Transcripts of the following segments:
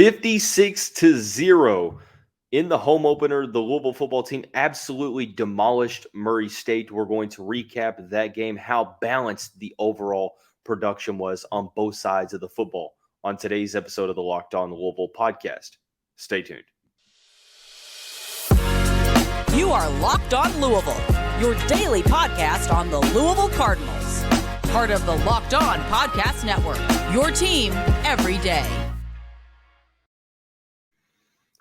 56-0 in the home opener. The Louisville football team absolutely demolished Murray State. We're going to recap that game, how balanced the overall production was on both sides of the football on today's episode of the Locked On Louisville podcast. Stay tuned. You are Locked On Louisville, your daily podcast on the Louisville Cardinals. Part of the Locked On Podcast Network, your team every day.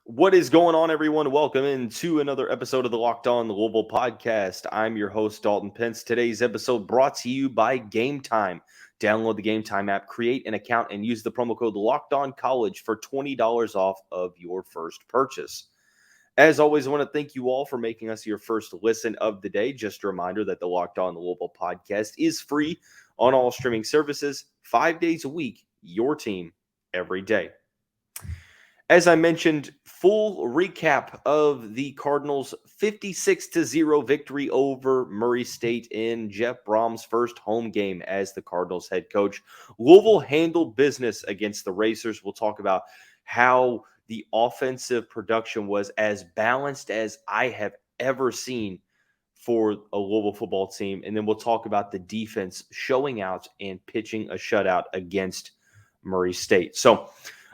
What is going on, everyone? Welcome into another episode of the Locked On Louisville podcast. I'm your host, Dalton Pence. Today's episode brought to you by Gametime. Download the Gametime app, create an account, and use the promo code LOCKEDONCollege for $20 off of your first purchase. As always, I want to thank you all for making us your first listen of the day. Just a reminder that the Locked On Louisville podcast is free on all streaming services, 5 days a week, your team every day. As I mentioned, full recap of the Cardinals' 56-0 victory over Murray State in Jeff Brohm's first home game as the Cardinals head coach. Louisville handled business against the Racers. We'll talk about how the offensive production was as balanced as I have ever seen for a Louisville football team. And then we'll talk about the defense showing out and pitching a shutout against Murray State. So,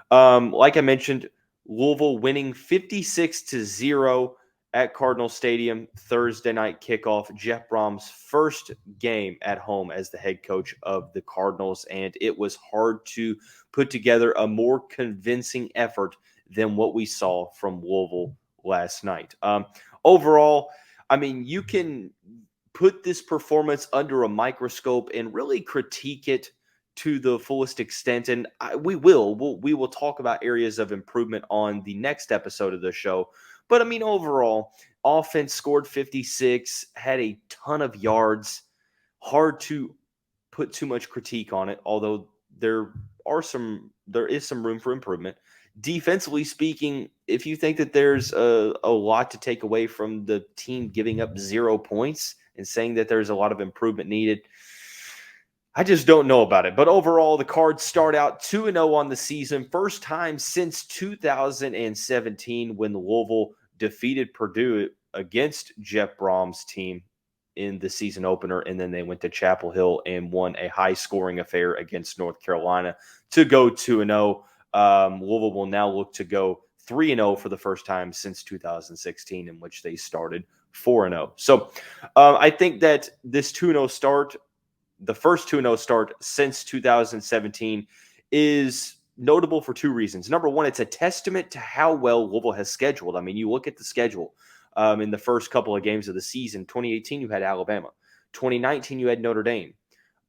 like I mentioned, Louisville winning 56-0 at Cardinal Stadium, Thursday night kickoff. Jeff Brohm's first game at home as the head coach of the Cardinals, and it was hard to put together a more convincing effort than what we saw from Louisville last night. Overall, I mean, you can put this performance under a microscope and really critique it to the fullest extent, and we will talk about areas of improvement on the next episode of the show. But I mean, overall, offense scored 56, had a ton of yards. Hard to put too much critique on it, although there is some room for improvement. Defensively speaking, if you think that there's a lot to take away from the team giving up 0 points and saying that there's a lot of improvement needed, I just don't know about it. But overall, the Cards start out 2-0 on the season. First time since 2017 when Louisville defeated Purdue against Jeff Brohm's team in the season opener. And then they went to Chapel Hill and won a high-scoring affair against North Carolina to go 2-0. Louisville will now look to go 3-0 for the first time since 2016, in which they started 4-0. So I think that this 2-0 start, the first 2-0 start since 2017, is notable for two reasons. Number one, it's a testament to how well Louisville has scheduled. I mean, you look at the schedule in the first couple of games of the season. 2018, you had Alabama. 2019, you had Notre Dame.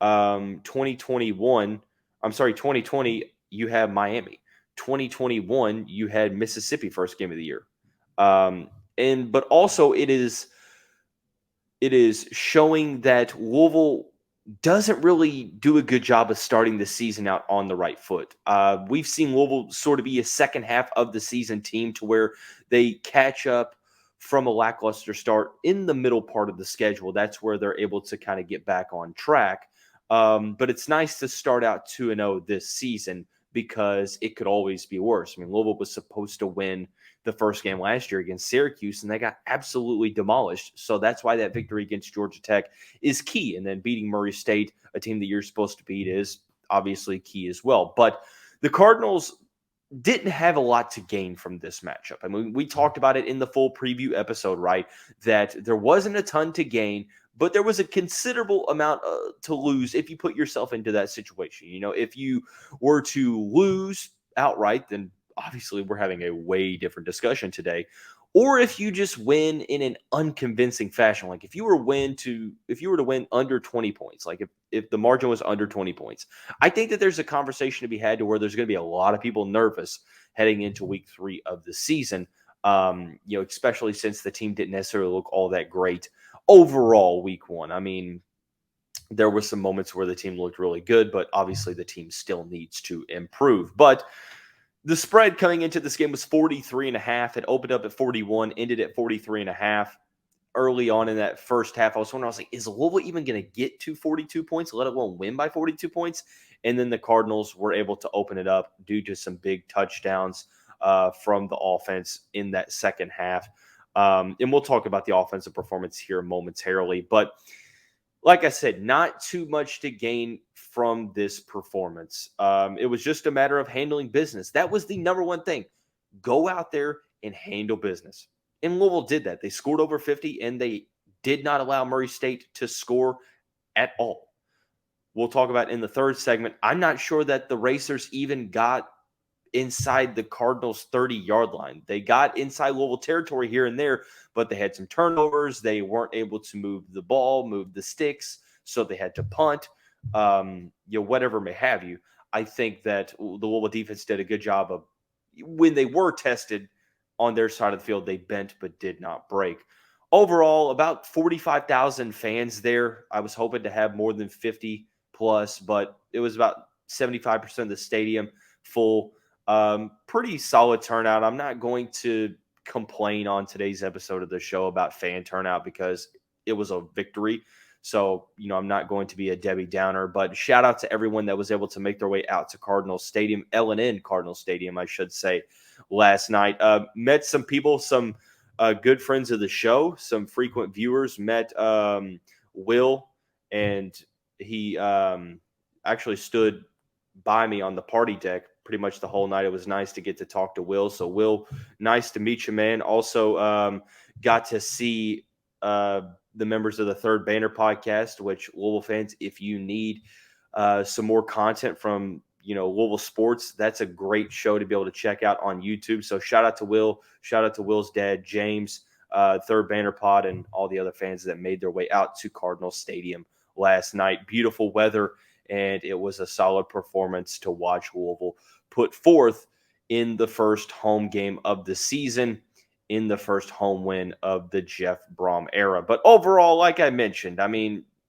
2020, you have Miami. 2021, you had Mississippi first game of the year. But also it is showing that Louisville doesn't really do a good job of starting the season out on the right foot. We've seen Louisville sort of be a second half of the season team to where they catch up from a lackluster start in the middle part of the schedule. That's where they're able to kind of get back on track. But it's nice to start out 2-0 this season because it could always be worse. I mean, Louisville was supposed to win the first game last year against Syracuse, and they got absolutely demolished. So that's why that victory against Georgia Tech is key. And then beating Murray State, a team that you're supposed to beat, is obviously key as well. But the Cardinals didn't have a lot to gain from this matchup. I mean, we talked about it in the full preview episode, right? That there wasn't a ton to gain, but there was a considerable amount to lose if you put yourself into that situation. You know, if you were to lose outright, then obviously we're having a way different discussion today. Or if you just win in an unconvincing fashion, like if you were to win under 20 points, like if the margin was under 20 points, I think that there's a conversation to be had to where there's going to be a lot of people nervous heading into week 3 of the season. Especially since the team didn't necessarily look all that great overall week 1. I mean, there were some moments where the team looked really good, but obviously the team still needs to improve. But the spread coming into this game was 43.5. It opened up at 41, ended at 43.5. early on in that first half, I was wondering, I was like, is Louisville even going to get to 42 points, let alone win by 42 points? And then the Cardinals were able to open it up due to some big touchdowns from the offense in that second half. And we'll talk about the offensive performance here momentarily. But like I said, not too much to gain from this performance. It was just a matter of handling business. That was the number one thing. Go out there and handle business. And Louisville did that. They scored over 50, and they did not allow Murray State to score at all. We'll talk about in the third segment. I'm not sure that the Racers even got inside the Cardinals' 30-yard line. They got inside Louisville territory here and there, but they had some turnovers. They weren't able to move the ball, move the sticks, so they had to punt, whatever may have you. I think that the Louisville defense did a good job of, when they were tested on their side of the field, they bent but did not break. Overall, about 45,000 fans there. I was hoping to have more than 50 plus, but it was about 75% of the stadium full. Pretty solid turnout. I'm not going to complain on today's episode of the show about fan turnout because it was a victory. So, I'm not going to be a Debbie Downer, but shout out to everyone that was able to make their way out to Cardinal Stadium, L&N Cardinal Stadium, I should say, last night. Met some people, some good friends of the show, some frequent viewers. Met Will, and he actually stood by me on the party deck pretty much the whole night. It was nice to get to talk to Will. So, Will, nice to meet you, man. Also got to see the members of the Third Banner podcast, which Louisville fans, if you need some more content from, Louisville sports, that's a great show to be able to check out on YouTube. So shout out to Will, shout out to Will's dad, James, Third Banner pod, and all the other fans that made their way out to Cardinal Stadium last night. Beautiful weather, and it was a solid performance to watch Louisville put forth in the first home game of the season, in the first home win of the Jeff Brohm era. But overall, like I mentioned,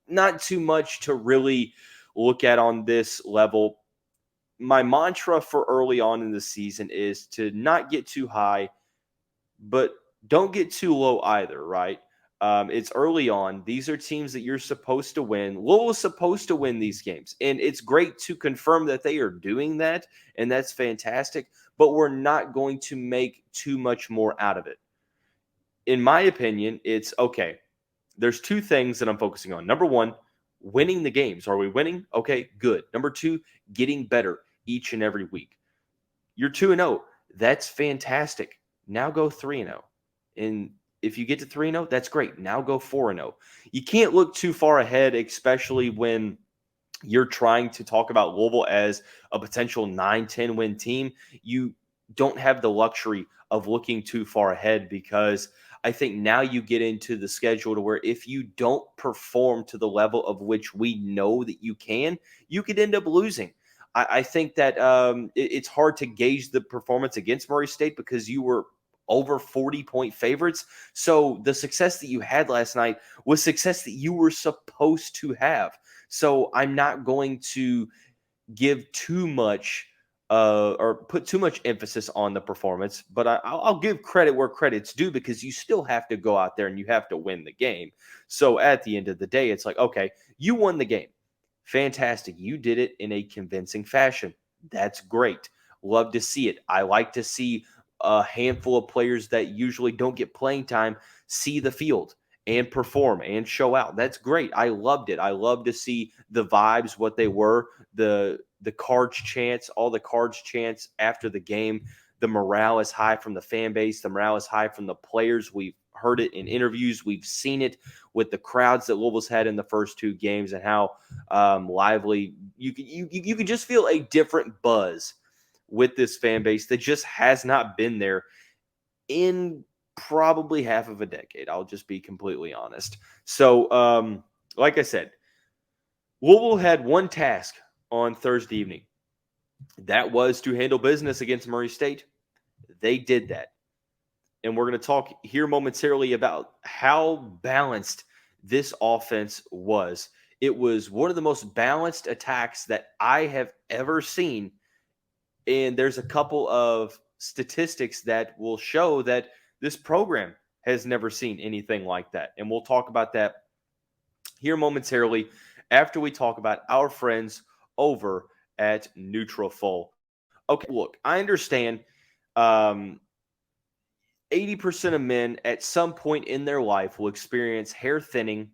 not too much to really look at on this level. My mantra for early on in the season is to not get too high, but don't get too low either, right? It's early on. These are teams that you're supposed to win. Louisville's supposed to win these games, and it's great to confirm that they are doing that, and that's fantastic, but we're not going to make too much more out of it. In my opinion, it's okay. There's two things that I'm focusing on. Number one, winning the games. Are we winning? Okay, good. Number two, getting better each and every week. You're 2-0. That's fantastic. Now go 3-0. And if you get to 3-0, that's great. Now go 4-0. You can't look too far ahead, especially when you're trying to talk about Louisville as a potential 9-10 win team. You don't have the luxury of looking too far ahead, because I think now you get into the schedule to where if you don't perform to the level of which we know that you could end up losing. I think that it's hard to gauge the performance against Murray State because you were over 40-point favorites. So the success that you had last night was success that you were supposed to have. So I'm not going to give too much or put too much emphasis on the performance, but I'll give credit where credit's due, because you still have to go out there and you have to win the game. So at the end of the day, it's like, okay, you won the game. Fantastic. You did it in a convincing fashion. That's great. Love to see it. I like to see a handful of players that usually don't get playing time see the field and perform and show out. That's great. I loved it. I love to see the vibes, what they were, the Cards chants, all the Cards chants after the game. The morale is high from the fan base. The morale is high from the players. We've heard it in interviews. We've seen it with the crowds that Louisville's had in the first two games, and how lively you can just feel a different buzz with this fan base that just has not been there in probably half of a decade. I'll just be completely honest. So, like I said, Louisville had one task on Thursday evening. That was to handle business against Murray State. They did that. And we're going to talk here momentarily about how balanced this offense was. It was one of the most balanced attacks that I have ever seen. And there's a couple of statistics that will show that this program has never seen anything like that. And we'll talk about that here momentarily after we talk about our friends over at Nutrafol. Okay, look, I understand um, 80% of men at some point in their life will experience hair thinning.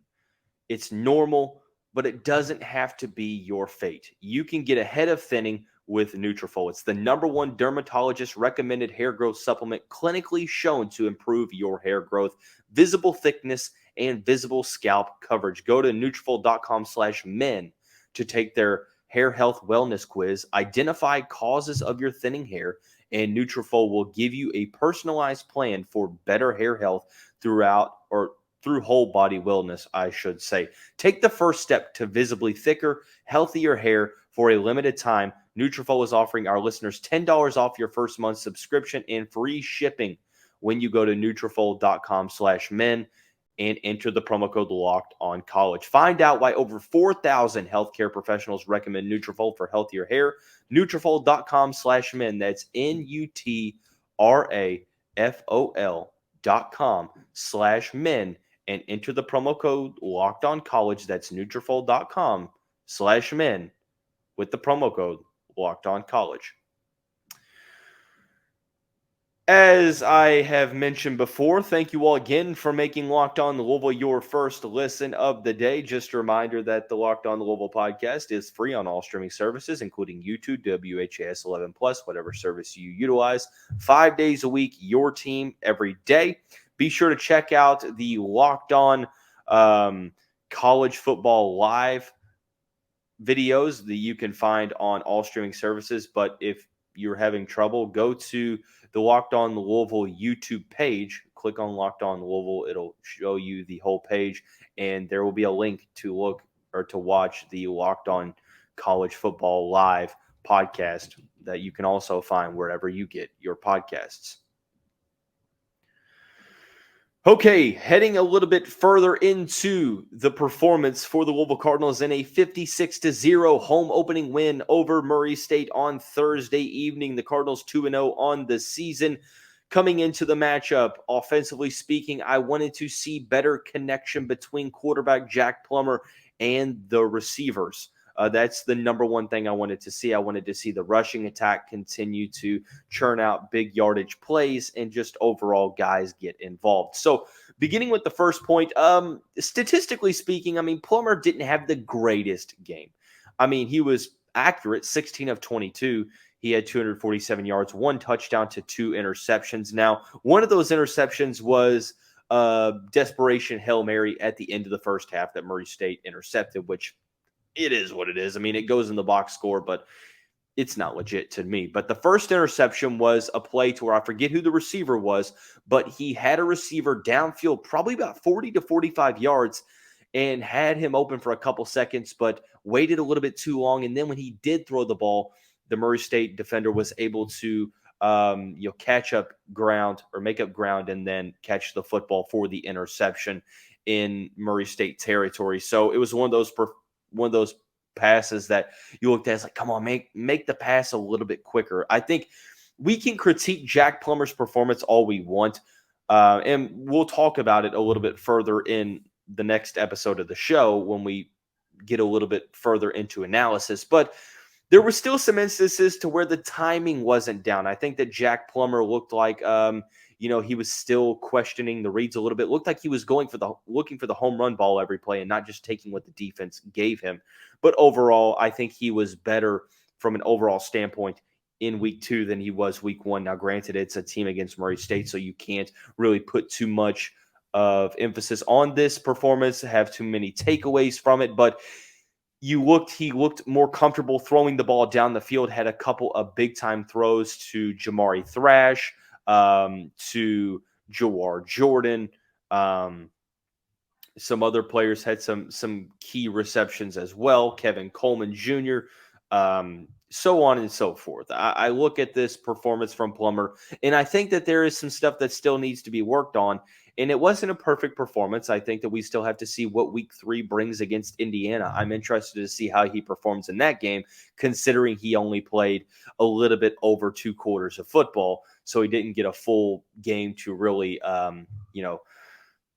It's normal, but it doesn't have to be your fate. You can get ahead of thinning with Nutrafol. It's the number one dermatologist recommended hair growth supplement clinically shown to improve your hair growth, visible thickness, and visible scalp coverage. Go to Nutrafol.com/men to take their hair health wellness quiz, identify causes of your thinning hair, and Nutrafol will give you a personalized plan for better hair health through whole body wellness, I should say. Take the first step to visibly thicker, healthier hair for a limited time. Nutrafol is offering our listeners $10 off your first month subscription and free shipping when you go to Nutrafol.com/men and enter the promo code Locked On College. Find out why over 4,000 healthcare professionals recommend Nutrafol for healthier hair. Nutrafol.com/men. That's Nutrafol.com/men and enter the promo code Locked On College. That's Nutrafol.com/men with the promo code Locked On College. As I have mentioned before, thank you all again for making Locked On Louisville your first listen of the day. Just a reminder that the Locked On Louisville podcast is free on all streaming services, including YouTube, WHAS 11+, whatever service you utilize. 5 days a week, your team every day. Be sure to check out the Locked On College Football Live videos that you can find on all streaming services. But if you're having trouble, go to the Locked On Louisville YouTube page. Click on Locked On Louisville. It'll show you the whole page, and there will be a link to look or to watch the Locked On College Football Live podcast that you can also find wherever you get your podcasts. Okay, heading a little bit further into the performance for the Louisville Cardinals in a 56-0 home opening win over Murray State on Thursday evening. The Cardinals 2-0 on the season. Coming into the matchup, offensively speaking, I wanted to see better connection between quarterback Jack Plummer and the receivers. That's the number one thing I wanted to see. I wanted to see the rushing attack continue to churn out big yardage plays and just overall guys get involved. So beginning with the first point, statistically speaking, I mean, Plummer didn't have the greatest game. I mean, he was accurate, 16 of 22. He had 247 yards, 1 touchdown to 2 interceptions. Now, one of those interceptions was desperation Hail Mary at the end of the first half that Murray State intercepted, which it is what it is. I mean, it goes in the box score, but it's not legit to me. But the first interception was a play to where I forget who the receiver was, but he had a receiver downfield, probably about 40 to 45 yards, and had him open for a couple seconds, but waited a little bit too long. And then when he did throw the ball, the Murray State defender was able to catch up ground or make up ground and then catch the football for the interception in Murray State territory. So it was one of those passes that you looked at as like, come on, make the pass a little bit quicker. I think we can critique Jack Plummer's performance all we want, and we'll talk about it a little bit further in the next episode of the show when we get a little bit further into analysis. But there were still some instances to where the timing wasn't down. I think that Jack Plummer looked like he was still questioning the reads a little bit. It looked like he was looking for the home run ball every play and not just taking what the defense gave him. But overall, I think he was better from an overall standpoint in week 2 than he was week 1. Now, granted, it's a team against Murray State, so you can't really put too much of emphasis on this performance, have too many takeaways from it. But he looked more comfortable throwing the ball down the field, had a couple of big-time throws to Jamari Thrash, to Jawar Jordan. Some other players had some key receptions as well. Kevin Coleman Jr. so on and so forth. I look at this performance from Plummer, and I think that there is some stuff that still needs to be worked on. And it wasn't a perfect performance. I think that we still have to see what week 3 brings against Indiana. I'm interested to see how he performs in that game, considering he only played a little bit over 2 quarters of football. So he didn't get a full game to really,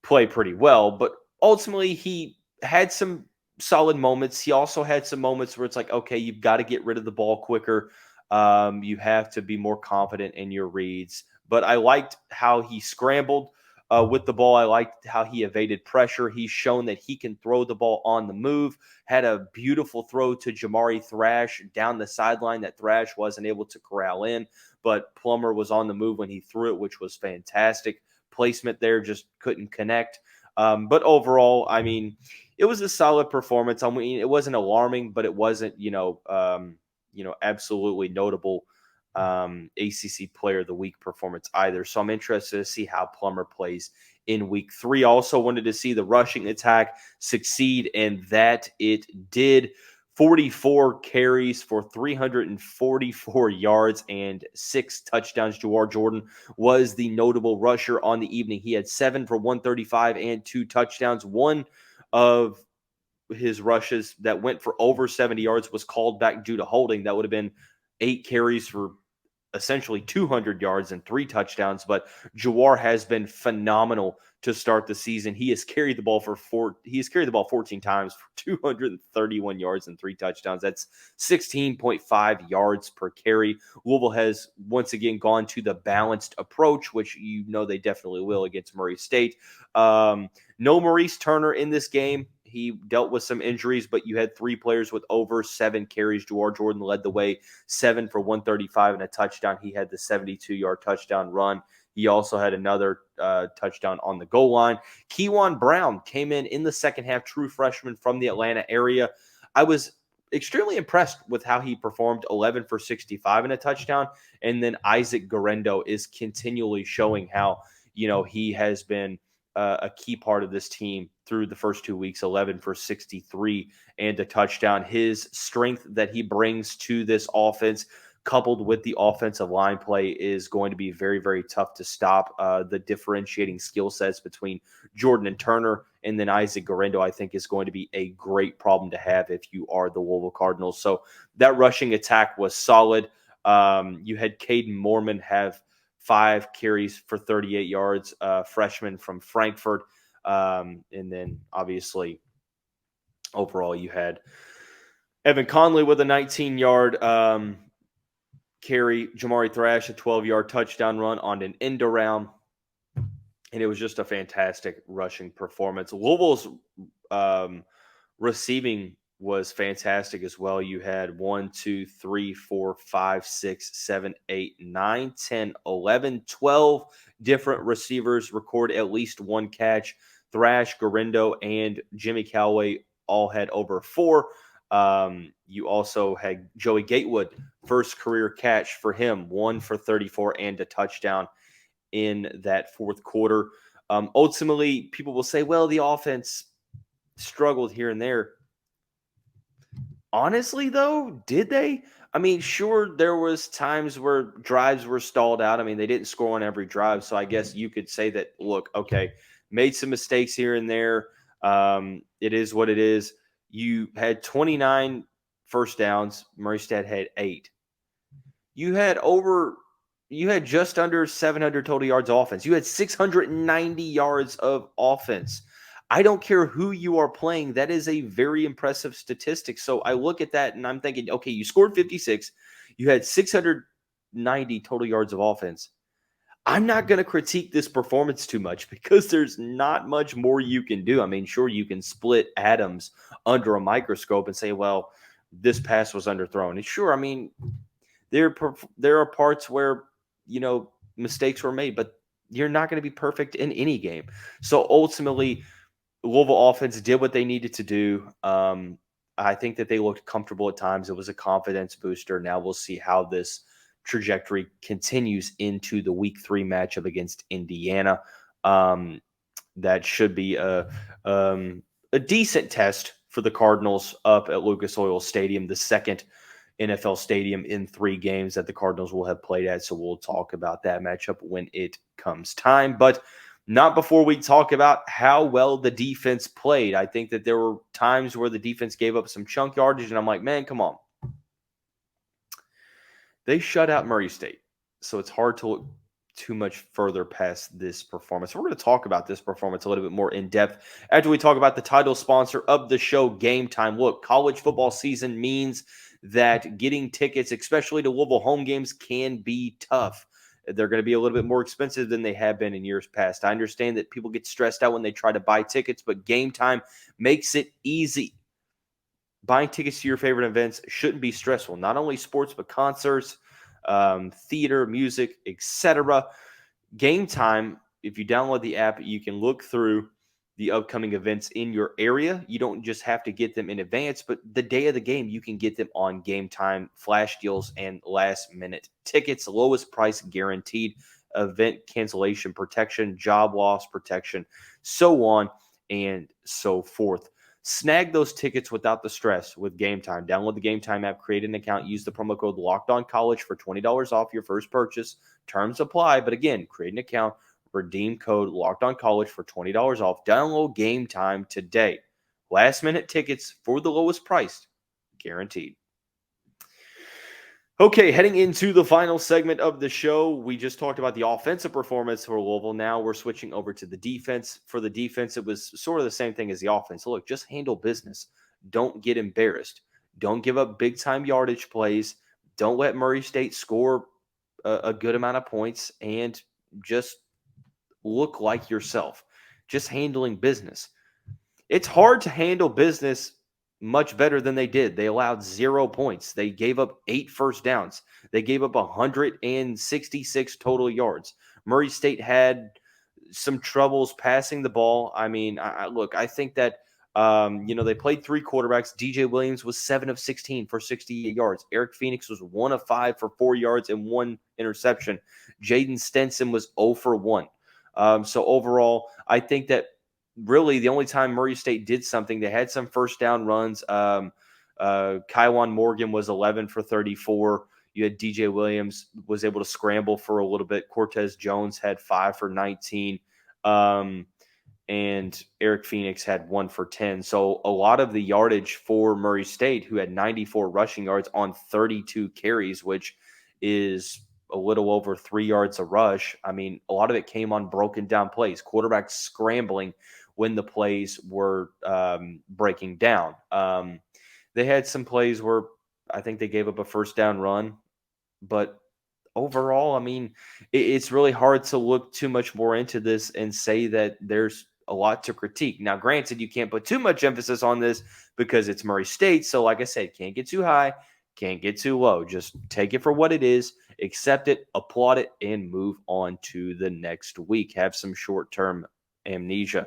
play pretty well. But ultimately, he had some solid moments. He also had some moments where it's like, okay, you've got to get rid of the ball quicker. You have to be more confident in your reads. But I liked how he scrambled with the ball. I liked how he evaded pressure. He's shown that he can throw the ball on the move. Had a beautiful throw to Jamari Thrash down the sideline that Thrash wasn't able to corral in, but Plummer was on the move when he threw it, which was fantastic. Placement there just couldn't connect. But overall, I mean, it was a solid performance. I mean, it wasn't alarming, but it wasn't, absolutely notable ACC Player of the Week performance either. So I'm interested to see how Plummer plays in week 3. Also wanted to see the rushing attack succeed, and that it did. 44 carries for 344 yards and 6 touchdowns. Jawar Jordan was the notable rusher on the evening. He had 7 for 135 and 2 touchdowns. One of his rushes that went for over 70 yards was called back due to holding. That would have been 8 carries for essentially 200 yards and 3 touchdowns. But Jawar has been phenomenal to start the season. He has carried the ball 14 times for 231 yards and 3 touchdowns. That's 16.5 yards per carry. Louisville has once again gone to the balanced approach, which they definitely will against Murray State. No Maurice Turner in this game. He dealt with some injuries, but you had 3 players with over 7 carries. Jawar Jordan led the way, 7 for 135 and a touchdown. He had the 72-yard touchdown run. He also had another touchdown on the goal line. Kewan Brown came in the second half, true freshman from the Atlanta area. I was extremely impressed with how he performed, 11 for 65 and a touchdown. And then Isaac Garendo is continually showing how, he has been a key part of this team through the first 2 weeks, 11 for 63 and a touchdown. His strength that he brings to this offense, coupled with the offensive line play, is going to be very, very tough to stop. The differentiating skill sets between Jordan and Turner and then Isaac Garendo, I think, is going to be a great problem to have if you are the Louisville Cardinals. So that rushing attack was solid. You had Caden Mormon have 5 carries for 38 yards, freshman from Frankfurt. And then obviously overall you had Evan Conley with a 19-yard carry, Jamari Thrash a 12-yard touchdown run on an end around. And it was just a fantastic rushing performance. Louisville's receiving was fantastic as well. You had 1, 2, 3, 4, 5, 6, 7, 8, 9, 10, 11, 12 different receivers record at least 1 catch. Thrash, Garendo, and Jimmy Callaway all had over 4. You also had Joey Gatewood, first career catch for him, 1 for 34 and a touchdown in that fourth quarter. Ultimately, people will say, well, the offense struggled here and there. Honestly, though, did they? I mean, sure, there was times where drives were stalled out. I mean, they didn't score on every drive, so I guess you could say that, look, okay, made some mistakes here and there. It is what it is. You had 29 first downs. Murray State had 8. You had just under 700 total yards of offense. You had 690 yards of offense. I don't care who you are playing. That is a very impressive statistic. So I look at that and I'm thinking, okay, you scored 56. You had 690 total yards of offense. I'm not going to critique this performance too much because there's not much more you can do. I mean, sure, you can split atoms under a microscope and say, well, this pass was underthrown. And sure, I mean, there are parts where, mistakes were made, but you're not going to be perfect in any game. So ultimately, Louisville offense did what they needed to do. I think that they looked comfortable at times. It was a confidence booster. Now we'll see how this trajectory continues into the week 3 matchup against Indiana. That should be a decent test for the Cardinals up at Lucas Oil Stadium, the second NFL Stadium in 3 games that the Cardinals will have played at. So we'll talk about that matchup when it comes time. But not before we talk about how well the defense played. I think that there were times where the defense gave up some chunk yardage, and I'm like, man, come on. They shut out Murray State. So it's hard to look too much further past this performance. We're going to talk about this performance a little bit more in depth after we talk about the title sponsor of the show, Gametime. Look, college football season means that getting tickets, especially to Louisville home games, can be tough. They're going to be a little bit more expensive than they have been in years past. I understand that people get stressed out when they try to buy tickets, but Gametime makes it easy. Buying tickets to your favorite events shouldn't be stressful. Not only sports, but concerts, theater, music, etc. Gametime, if you download the app, you can look through the upcoming events in your area. You don't just have to get them in advance, but the day of the game, you can get them on Gametime, flash deals, and last-minute tickets. Lowest price guaranteed, event cancellation protection, job loss protection, so on and so forth. Snag those tickets without the stress with Gametime. Download the Gametime app, create an account, use the promo code LOCKEDONCollege for $20 off your first purchase. Terms apply, but again, create an account, redeem code LOCKEDONCollege for $20 off. Download Gametime today. Last minute tickets for the lowest price, guaranteed. Okay, heading into the final segment of the show, we just talked about the offensive performance for Louisville. Now we're switching over to the defense. For the defense, it was sort of the same thing as the offense. Look, just handle business. Don't get embarrassed. Don't give up big-time yardage plays. Don't let Murray State score a good amount of points, and just look like yourself. Just handling business. It's hard to handle business much better than they did. They allowed 0 points. They gave up 8 first downs. They gave up 166 total yards. Murray State had some troubles passing the ball. I mean, I think that, they played 3 quarterbacks. DJ Williams was 7 of 16 for 68 yards. Eric Phoenix was 1 of 5 for 4 yards and 1 interception. Jaden Stenson was 0 for 1. So overall, I think that really the only time Murray State did something, they had some first down runs. Kywan Morgan was 11 for 34. You had DJ Williams was able to scramble for a little bit. Cortez Jones had 5 for 19. And Eric Phoenix had 1 for 10. So a lot of the yardage for Murray State, who had 94 rushing yards on 32 carries, which is a little over 3 yards a rush. I mean, a lot of it came on broken down plays, quarterbacks scrambling when the plays were breaking down. They had some plays where I think they gave up a first down run, but overall, I mean, it's really hard to look too much more into this and say that there's a lot to critique. Now, granted, you can't put too much emphasis on this because it's Murray State. So like I said, can't get too high, can't get too low. Just take it for what it is, accept it, applaud it, and move on to the next week. Have some short-term amnesia.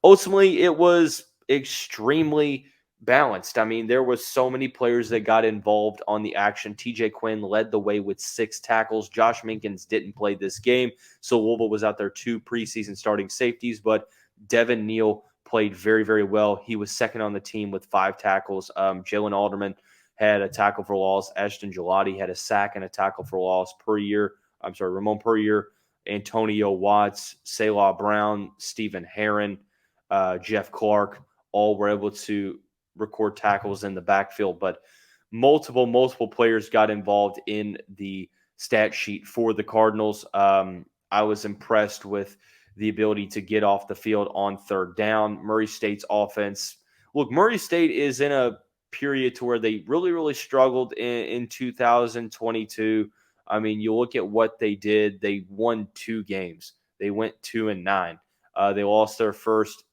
Ultimately, it was extremely balanced. I mean, there was so many players that got involved on the action. TJ Quinn led the way with 6 tackles. Josh Minkins didn't play this game, so Louisville was out there 2 preseason starting safeties, but Devin Neal played very, very well. He was second on the team with 5 tackles. Jalen Alderman had a tackle for loss. Ashton Gelati had a sack and a tackle for loss. Ramon Puryear, Antonio Watts, Selah Brown, Stephen Herron, Jeff Clark, all were able to record tackles in the backfield, but multiple players got involved in the stat sheet for the Cardinals. I was impressed with the ability to get off the field on third down. Murray State's offense. Look, Murray State is in a period to where they really, really struggled in 2022. I mean, you look at what they did. They won 2 games. They went 2-9. They lost their first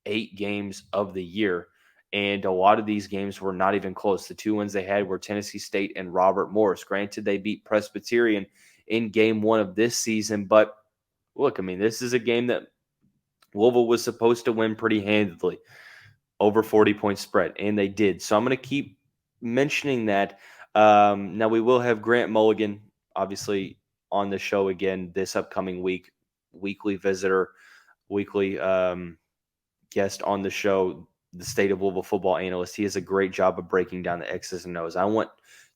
8 games of the year. And a lot of these games were not even close. The 2 wins they had were Tennessee State and Robert Morris. Granted, they beat Presbyterian in game 1 of this season. But look, I mean, this is a game that Louisville was supposed to win pretty handedly, over 40-point spread, and they did. So I'm going to keep mentioning that. Now, we will have Grant Mulligan, obviously, on the show again this upcoming week. Weekly visitor, weekly guest on the show. the State of Louisville football analyst. He has a great job of breaking down the X's and O's. I want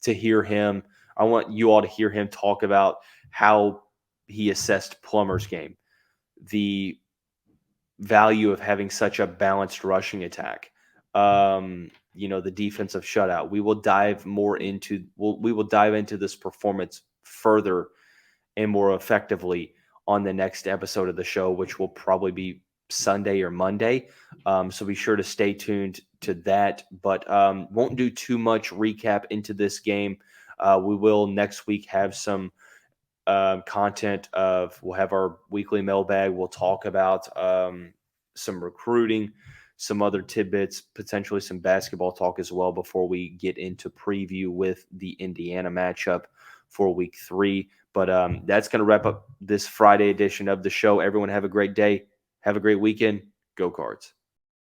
you all to hear him talk about how he assessed Plummer's game, the value of having such a balanced rushing attack, the defensive shutout. We will dive into this performance further and more effectively on the next episode of the show, which will probably be Sunday or Monday. So be sure to stay tuned to that, but won't do too much recap into this game. We will next week have some content we'll have our weekly mailbag. We'll talk about some recruiting, some other tidbits, potentially some basketball talk as well before we get into preview with the Indiana matchup for week 3. But that's going to wrap up this Friday edition of the show. Everyone have a great day. Have a great weekend. Go Cards.